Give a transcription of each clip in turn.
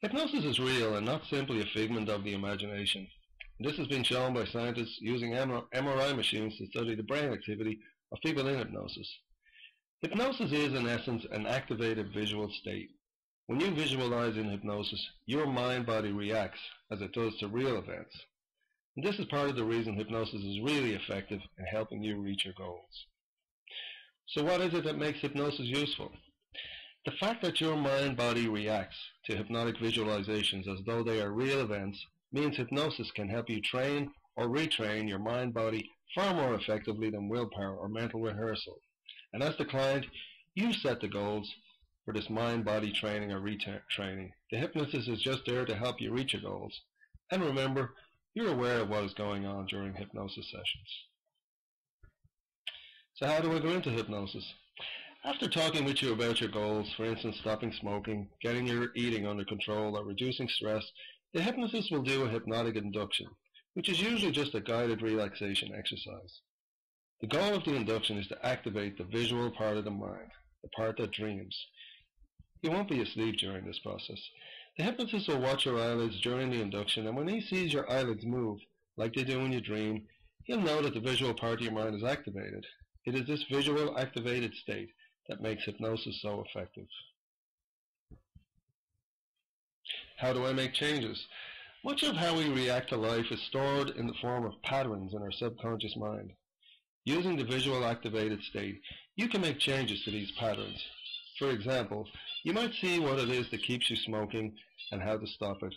Hypnosis is real and not simply a figment of the imagination. This has been shown by scientists using MRI machines to study the brain activity of people in hypnosis. Hypnosis is, in essence, an activated visual state. When you visualize in hypnosis, your mind-body reacts as it does to real events. And this is part of the reason hypnosis is really effective in helping you reach your goals. So what is it that makes hypnosis useful? The fact that your mind-body reacts to hypnotic visualizations as though they are real events means hypnosis can help you train or retrain your mind-body far more effectively than willpower or mental rehearsal. And as the client, you set the goals for this mind-body training or retraining. The hypnotist is just there to help you reach your goals. And remember, you're aware of what is going on during hypnosis sessions. So how do I go into hypnosis? After talking with you about your goals, for instance stopping smoking, getting your eating under control, or reducing stress, the hypnotist will do a hypnotic induction, which is usually just a guided relaxation exercise. The goal of the induction is to activate the visual part of the mind, the part that dreams. You won't be asleep during this process. The hypnotist will watch your eyelids during the induction, and when he sees your eyelids move, like they do when you dream, he'll know that the visual part of your mind is activated. It is this visual activated state that makes hypnosis so effective. How do I make changes? Much of how we react to life is stored in the form of patterns in our subconscious mind. Using the visual activated state, you can make changes to these patterns. For example, you might see what it is that keeps you smoking and how to stop it.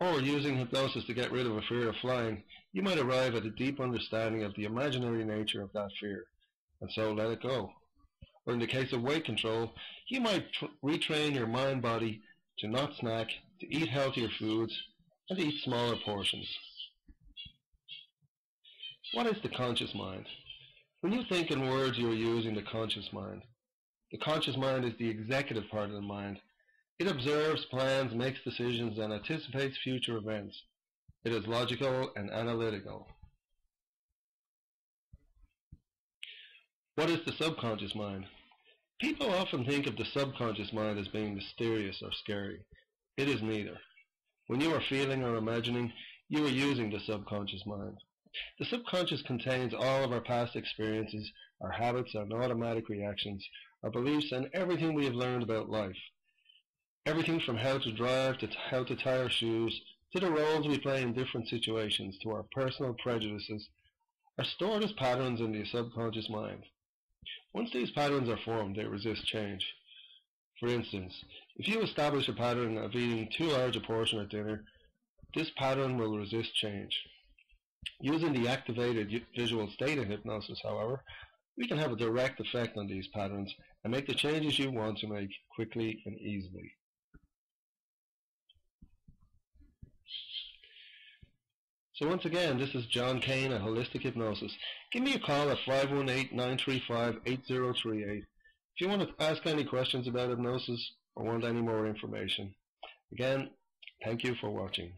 Or using hypnosis to get rid of a fear of flying, you might arrive at a deep understanding of the imaginary nature of that fear, and so let it go. Or in the case of weight control, you might retrain your mind-body to not snack, to eat healthier foods, and to eat smaller portions. What is the conscious mind? When you think in words, you are using the conscious mind. The conscious mind is the executive part of the mind. It observes, plans, makes decisions, and anticipates future events. It is logical and analytical. What is the subconscious mind? People often think of the subconscious mind as being mysterious or scary. It is neither. When you are feeling or imagining, you are using the subconscious mind. The subconscious contains all of our past experiences, our habits, and automatic reactions, our beliefs, and everything we have learned about life. Everything from how to drive to how to tie our shoes, to the roles we play in different situations, to our personal prejudices, are stored as patterns in the subconscious mind. Once these patterns are formed, they resist change. For instance, if you establish a pattern of eating too large a portion at dinner, this pattern will resist change. Using the activated visual state in hypnosis, however, we can have a direct effect on these patterns and make the changes you want to make quickly and easily. So once again, this is John Kane at Holistic Hypnosis. Give me a call at 518-935-8038 if you want to ask any questions about hypnosis or want any more information. Again, thank you for watching.